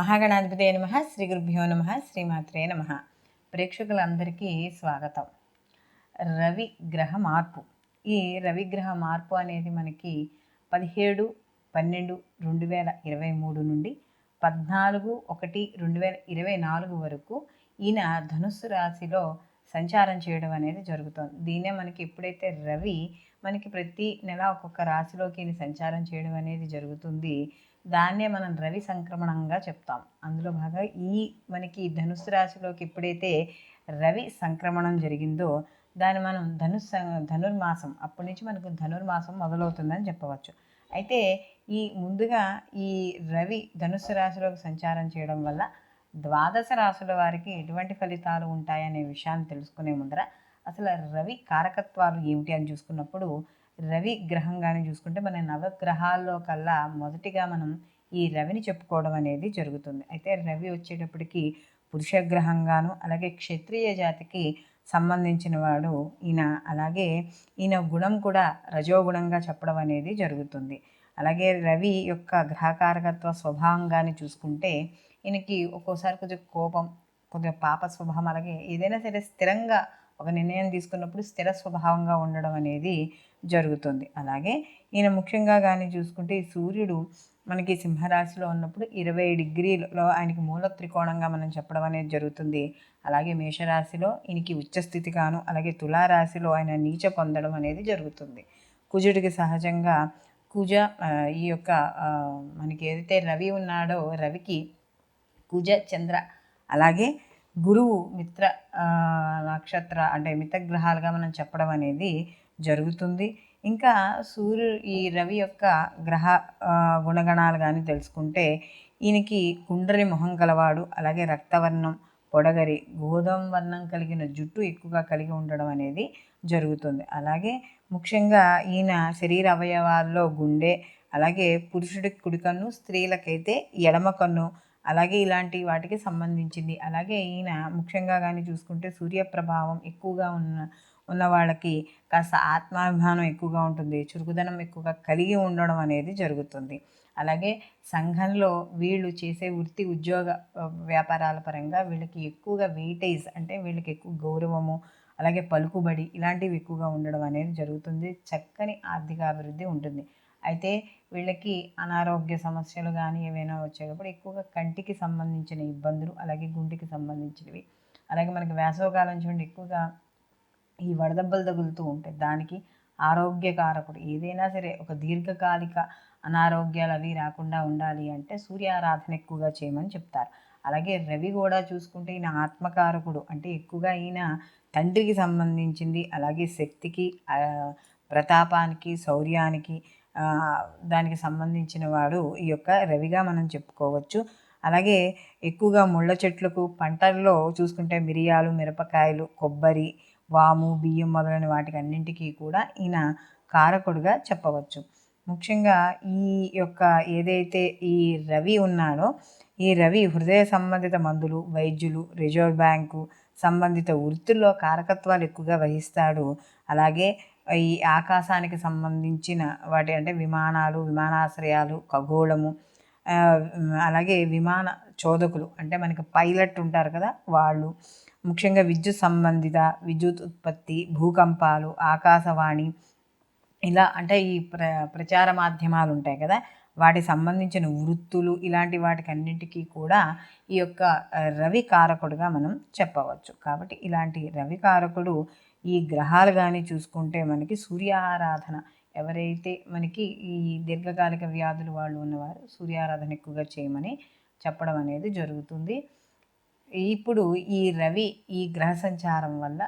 మహాగణాధిపతయ నమః. శ్రీ గురుభ్యో నమః. శ్రీమాత్రే నమః. ప్రేక్షకులందరికీ స్వాగతం. రవి గ్రహ మార్పు. ఈ రవిగ్రహ మార్పు అనేది మనకి 17/12/2023 నుండి 14/1/2024 వరకు ఈయన ధనుస్సు రాశిలో సంచారం చేయడం అనేది జరుగుతుంది. దీన్నే మనకి ఎప్పుడైతే రవి మనకి ప్రతి నెల ఒక్కొక్క రాశిలోకి సంచారం చేయడం అనేది జరుగుతుంది, దాన్నే మనం రవి సంక్రమణంగా చెప్తాం. అందులో భాగంగా మనకి ధనుస్సు రాశిలోకి ఎప్పుడైతే రవి సంక్రమణం జరిగిందో దాన్ని మనం ధనుర్మాసం, అప్పటి నుంచి మనకు ధనుర్మాసం మొదలవుతుందని చెప్పవచ్చు. అయితే ముందుగా ఈ రవి ధనుస్సు రాశిలోకి సంచారం చేయడం వల్ల ద్వాదశ రాశుల వారికి ఎటువంటి ఫలితాలు ఉంటాయనే విషయాన్ని తెలుసుకునే ముందర అసలు రవి కారకత్వాలు ఏమిటి అని చూసుకున్నప్పుడు, రవి గ్రహంగానే చూసుకుంటే మన నవగ్రహాల్లో కల్లా మొదటిగా మనం ఈ రవిని చెప్పుకోవడం అనేది జరుగుతుంది. అయితే రవి వచ్చేటప్పటికి పురుష గ్రహంగాను, అలాగే క్షత్రియ జాతికి సంబంధించిన వాడు ఈయన. అలాగే ఈయన గుణం కూడా రజోగుణంగా చెప్పడం అనేది జరుగుతుంది. అలాగే రవి యొక్క గ్రహకారకత్వ స్వభావంగాని చూసుకుంటే ఈయనకి ఒక్కోసారి కొద్దిగా కోపం, కొద్దిగా పాప స్వభావం, అలాగే ఏదైనా సరే స్థిరంగా ఒక నిర్ణయం తీసుకున్నప్పుడు స్థిర స్వభావంగా ఉండడం అనేది జరుగుతుంది. అలాగే ఈయన ముఖ్యంగా కానీ చూసుకుంటే ఈ సూర్యుడు మనకి సింహరాశిలో ఉన్నప్పుడు 20 డిగ్రీలలో ఆయనకి మూల త్రికోణంగా మనం చెప్పడం అనేది జరుగుతుంది. అలాగే మేషరాశిలో ఈయనకి ఉచ్చస్థితిగాను, అలాగే తులారాశిలో ఆయన నీచ పొందడం అనేది జరుగుతుంది. కుజుడికి సహజంగా ఈ యొక్క మనకి ఏదైతే రవి ఉన్నాడో రవికి కుజ చంద్ర అలాగే గురువు మిత్ర నక్షత్ర అంటే మిత్రగ్రహాలుగా మనం చెప్పడం అనేది జరుగుతుంది. ఇంకా ఈ రవి యొక్క గ్రహ గుణగణాలు కానీ తెలుసుకుంటే ఈయనకి కుండ్రని మొహం గలవాడు, అలాగే రక్తవర్ణం, పొడగరి గోధుమ వర్ణం కలిగిన జుట్టు ఎక్కువగా కలిగి ఉండడం అనేది జరుగుతుంది. అలాగే ముఖ్యంగా ఈయన శరీర అవయవాల్లో గుండె, అలాగే పురుషుడికి కుడి కన్ను, స్త్రీలకైతే ఎడమ కన్ను, అలాగే ఇలాంటి వాటికి సంబంధించింది. అలాగే ఈయన ముఖ్యంగా కానీ చూసుకుంటే సూర్య ప్రభావం ఎక్కువగా ఉన్న వాళ్ళకి కాస్త ఆత్మాభిమానం ఎక్కువగా ఉంటుంది, చురుకుదనం ఎక్కువగా కలిగి ఉండడం అనేది జరుగుతుంది. అలాగే సంఘంలో వీళ్ళు చేసే వృత్తి ఉద్యోగ వ్యాపారాల పరంగా వీళ్ళకి ఎక్కువగా వెయిటేజ్, అంటే వీళ్ళకి ఎక్కువ గౌరవము, అలాగే పలుకుబడి ఇలాంటివి ఎక్కువగా ఉండడం అనేది జరుగుతుంది. చక్కని ఆర్థిక అభివృద్ధి ఉంటుంది. అయితే వీళ్ళకి అనారోగ్య సమస్యలు కానీ ఏవైనా వచ్చేటప్పుడు ఎక్కువగా కంటికి సంబంధించిన ఇబ్బందులు, అలాగే గుండెకి సంబంధించినవి, అలాగే మనకి వేసవకాలం చూడండి ఎక్కువగా ఈ వడదెబ్బలు తగులుతూ ఉంటాయి. దానికి ఆరోగ్యకారకుడు ఏదైనా సరే ఒక దీర్ఘకాలిక అనారోగ్యాలు అవి రాకుండా ఉండాలి అంటే సూర్యారాధన ఎక్కువగా చేయమని చెప్తారు. అలాగే రవి కూడా చూసుకుంటే ఈయన ఆత్మకారకుడు, అంటే ఎక్కువగా ఈయన తండ్రికి సంబంధించింది, అలాగే శక్తికి, ప్రతాపానికి, శౌర్యానికి దానికి సంబంధించిన వాడు ఈ యొక్క రవిగా మనం చెప్పుకోవచ్చు. అలాగే ఎక్కువగా ముళ్ళ చెట్లకు పంటల్లో చూసుకుంటే మిరియాలు, మిరపకాయలు, కొబ్బరి, వాము, బియ్యం మొదలైన వాటికి అన్నింటికీ కూడా ఈయన కారకుడుగా చెప్పవచ్చు. ముఖ్యంగా ఈ యొక్క ఏదైతే ఈ రవి ఉన్నాడో ఈ రవి హృదయ సంబంధిత మందులు, వైద్యులు, రిజర్వ్ బ్యాంకు సంబంధిత వృత్తుల్లో కారకత్వాలు ఎక్కువగా వహిస్తాడు. అలాగే ఈ ఆకాశానికి సంబంధించిన వాటి అంటే విమానాలు, విమానాశ్రయాలు, ఖగోళము, అలాగే విమాన చోదకులు అంటే మనకి పైలట్ ఉంటారు కదా వాళ్ళు, ముఖ్యంగా విద్యుత్ సంబంధిత విద్యుత్ ఉత్పత్తి, భూకంపాలు, ఆకాశవాణి, ఇలా అంటే ఈ ప్రచార మాధ్యమాలు ఉంటాయి కదా వాటికి సంబంధించిన వృత్తులు, ఇలాంటి వాటికి అన్నింటికీ కూడా ఈ యొక్క రవి కారకుడుగా మనం చెప్పవచ్చు. కాబట్టి ఇలాంటి రవి కారకుడు ఈ గ్రహాలు కానీ చూసుకుంటే మనకి సూర్యారాధన, ఎవరైతే మనకి ఈ దీర్ఘకాలిక వ్యాధులు వాళ్ళు ఉన్నవారు సూర్యారాధన ఎక్కువగా చేయమని చెప్పడం అనేది జరుగుతుంది. ఇప్పుడు ఈ రవి ఈ గ్రహ సంచారం వల్ల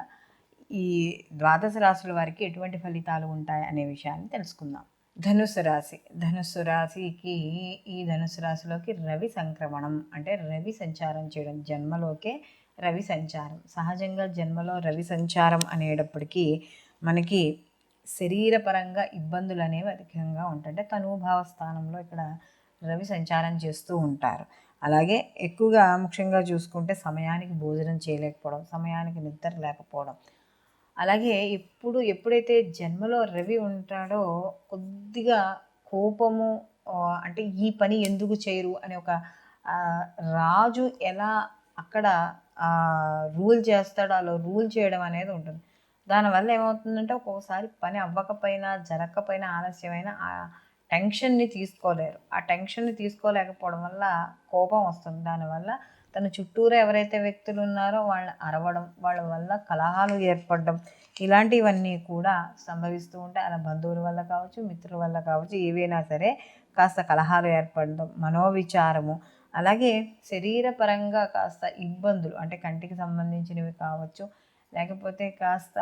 ఈ ద్వాదశ రాశుల వారికి ఎటువంటి ఫలితాలు ఉంటాయి అనే విషయాన్ని తెలుసుకుందాం. ధనుస్సు రాశికి ఈ ధనుస్సు రాశిలోకి రవి సంక్రమణం అంటే రవి సంచారం చేయడం, జన్మలోకే రవి సంచారం. సహజంగా జన్మలో రవి సంచారం అనేటప్పటికీ మనకి శరీరపరంగా ఇబ్బందులు అనేవి అధికంగా ఉంటాయి. అంటే తనుభావ స్థానంలో ఇక్కడ రవి సంచారం చేస్తూ ఉంటారు. అలాగే ఎక్కువగా ముఖ్యంగా చూసుకుంటే సమయానికి భోజనం చేయలేకపోవడం, సమయానికి నిద్ర లేకపోవడం, అలాగే ఎప్పుడైతే జన్మలో రవి ఉంటాడో కొద్దిగా కోపము, అంటే ఈ పని ఎందుకు చేయరు అనే ఒక రాజు ఎలా అక్కడ రూల్ చేస్తాడో అలా రూల్ చేయడం అనేది ఉంటుంది. దానివల్ల ఏమవుతుందంటే ఒక్కొక్కసారి పని అవ్వకపోయినా జరగకపోయినా ఆలస్యమైన ఆ టెన్షన్ని తీసుకోలేరు. ఆ టెన్షన్ని తీసుకోలేకపోవడం వల్ల కోపం వస్తుంది. దానివల్ల తన చుట్టూరా ఎవరైతే వ్యక్తులు ఉన్నారో వాళ్ళని అరవడం, వాళ్ళ వల్ల కలహాలు ఏర్పడడం, ఇలాంటివన్నీ కూడా సంభవిస్తూ ఉంటాయి. అలా బంధువుల వల్ల కావచ్చు, మిత్రుల వల్ల కావచ్చు, ఏవైనా సరే కాస్త కలహాలు ఏర్పడడం, మనోవిచారము, అలాగే శరీరపరంగా కాస్త ఇబ్బందులు అంటే కంటికి సంబంధించినవి కావచ్చు, లేకపోతే కాస్త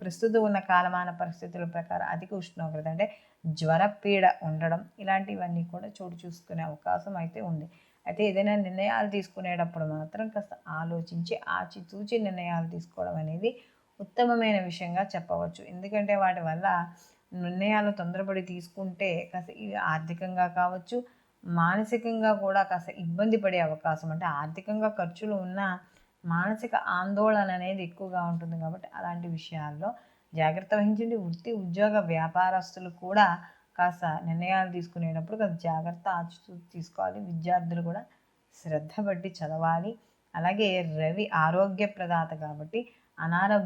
ప్రస్తుతం ఉన్న కాలమాన పరిస్థితుల ప్రకారం అధిక ఉష్ణోగ్రత అంటే జ్వరపీడ ఉండడం, ఇలాంటివన్నీ కూడా చోటు చూసుకునే అవకాశం అయితే ఉంది. అయితే ఏదైనా నిర్ణయాలు తీసుకునేటప్పుడు మాత్రం కాస్త ఆలోచించి ఆచితూచి నిర్ణయాలు తీసుకోవడం అనేది ఉత్తమమైన విషయంగా చెప్పవచ్చు. ఎందుకంటే వాటి వల్ల నిర్ణయాలు తొందరపడి తీసుకుంటే కాస్త ఆర్థికంగా కావచ్చు, మానసికంగా కూడా కాస్త ఇబ్బంది పడే అవకాశం, అంటే ఆర్థికంగా ఖర్చులు ఉన్న మానసిక ఆందోళన అనేది ఎక్కువగా ఉంటుంది. కాబట్టి అలాంటి విషయాల్లో జాగ్రత్త వహించండి. వృత్తి ఉద్యోగ వ్యాపారస్తులు కూడా కాస్త నిర్ణయాలు తీసుకునేటప్పుడు కాస్త జాగ్రత్త ఆచితూచి తీసుకోవాలి. విద్యార్థులు కూడా శ్రద్ధ పట్టి చదవాలి. అలాగే రవి ఆరోగ్య ప్రదాత కాబట్టి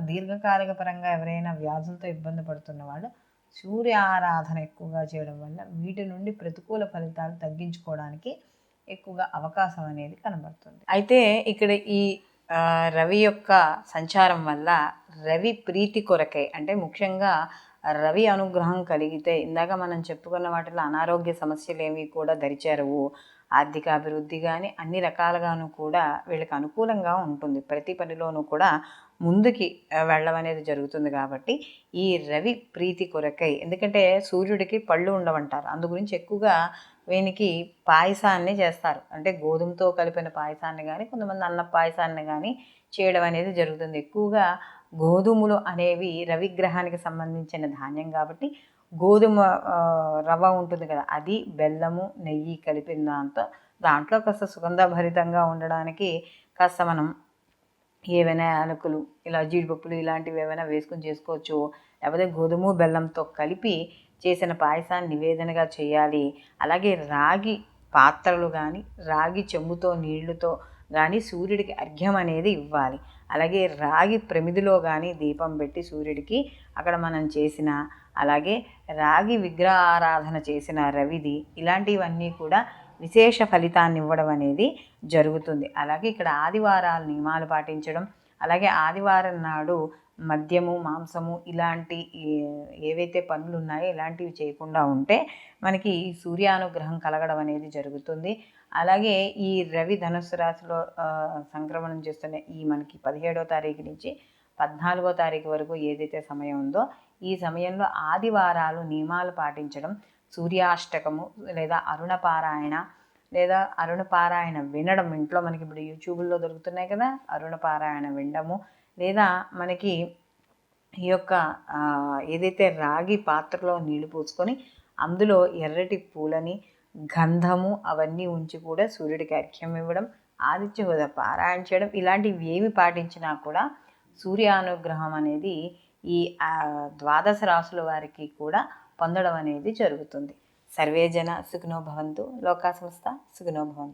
దీర్ఘకాలిక పరంగా ఎవరైనా వ్యాధులతో ఇబ్బంది పడుతున్న వాళ్ళు సూర్య ఆరాధన ఎక్కువగా చేయడం వల్ల వీటి నుండి ప్రతికూల ఫలితాలు తగ్గించుకోవడానికి ఎక్కువగా అవకాశం అనేది కనబడుతుంది. అయితే ఇక్కడ ఈ రవి యొక్క సంచారం వల్ల రవి ప్రీతి కొరకై, అంటే ముఖ్యంగా రవి అనుగ్రహం కలిగితే ఇందాక మనం చెప్పుకున్న వాటిలో అనారోగ్య సమస్యలు ఏవి కూడా దరిచేరవు. ఆర్థిక అభివృద్ధి కానీ అన్ని రకాలుగాను కూడా వీళ్ళకి అనుకూలంగా ఉంటుంది. ప్రతి పనిలోనూ కూడా ముందుకి వెళ్ళడం అనేది జరుగుతుంది. కాబట్టి ఈ రవి ప్రీతి కొరకై, ఎందుకంటే సూర్యుడికి పళ్ళు ఉండవంటారు, అందు గురించి ఎక్కువగా వీనికి పాయసాన్ని చేస్తారు. అంటే గోధుమతో కలిపిన పాయసాన్ని కానీ కొంతమంది అన్న పాయసాన్ని కానీ చేయడం అనేది జరుగుతుంది. ఎక్కువగా గోధుమలు అనేవి రవిగ్రహానికి సంబంధించిన ధాన్యం కాబట్టి గోధుమ రవ్వ ఉంటుంది కదా, అది బెల్లము నెయ్యి కలిపిన దాంట్లో కాస్త సుగంధభరితంగా ఉండడానికి కాస్త మనం ఏవైనా యాలకులు ఇలా జీడిపప్పులు ఇలాంటివి ఏమైనా వేసుకొని చేసుకోవచ్చు. లేకపోతే గోధుమ బెల్లంతో కలిపి చేసిన పాయసాన్ని నివేదనగా చేయాలి. అలాగే రాగి పాత్రలు కానీ రాగి చెంబుతో నీళ్లతో కానీ సూర్యుడికి అర్ఘ్యం అనేది ఇవ్వాలి. అలాగే రాగి ప్రమిదిలో కానీ దీపం పెట్టి సూర్యుడికి అక్కడ మనం చేసిన, అలాగే రాగి విగ్రహ ఆరాధన చేసిన రవిది, ఇలాంటివన్నీ కూడా విశేష ఫలితాన్ని ఇవ్వడం అనేది జరుగుతుంది. అలాగే ఇక్కడ ఆదివారాలు నియమాలు పాటించడం, అలాగే ఆదివారం నాడు మద్యము మాంసము ఇలాంటి ఏవైతే పనులు ఉన్నాయో ఇలాంటివి చేయకుండా ఉంటే మనకి సూర్యానుగ్రహం కలగడం అనేది జరుగుతుంది. అలాగే ఈ రవి ధనుస్సు రాశిలో సంక్రమణం చేస్తున్న ఈ మనకి 17వ తారీఖు నుంచి 14వ తారీఖు వరకు ఏదైతే సమయం ఉందో ఈ సమయంలో ఆదివారాలు నియమాలు పాటించడం, సూర్యాష్టకము లేదా అరుణపారాయణ లేదా అరుణపారాయణ వినడం, ఇంట్లో మనకి ఇప్పుడు యూట్యూబ్లో దొరుకుతున్నాయి కదా, అరుణపారాయణ వినడము, లేదా మనకి ఈ యొక్క ఏదైతే రాగి పాత్రలో నీళ్లు పోసుకొని అందులో ఎర్రటి పూలని గంధము అవన్నీ ఉంచి కూడా సూర్యుడికి అర్ఘ్యం ఇవ్వడం, ఆదిత్య హృదయ పారాయణ చేయడం, ఇలాంటివి ఏమి పాటించినా కూడా సూర్యానుగ్రహం అనేది ఈ ద్వాదశ రాశుల వారికి కూడా పొందడం అనేది జరుగుతుంది. సర్వే జన సుఖినో భవంతు, లోకా సమస్త సుఖినో భవంతు.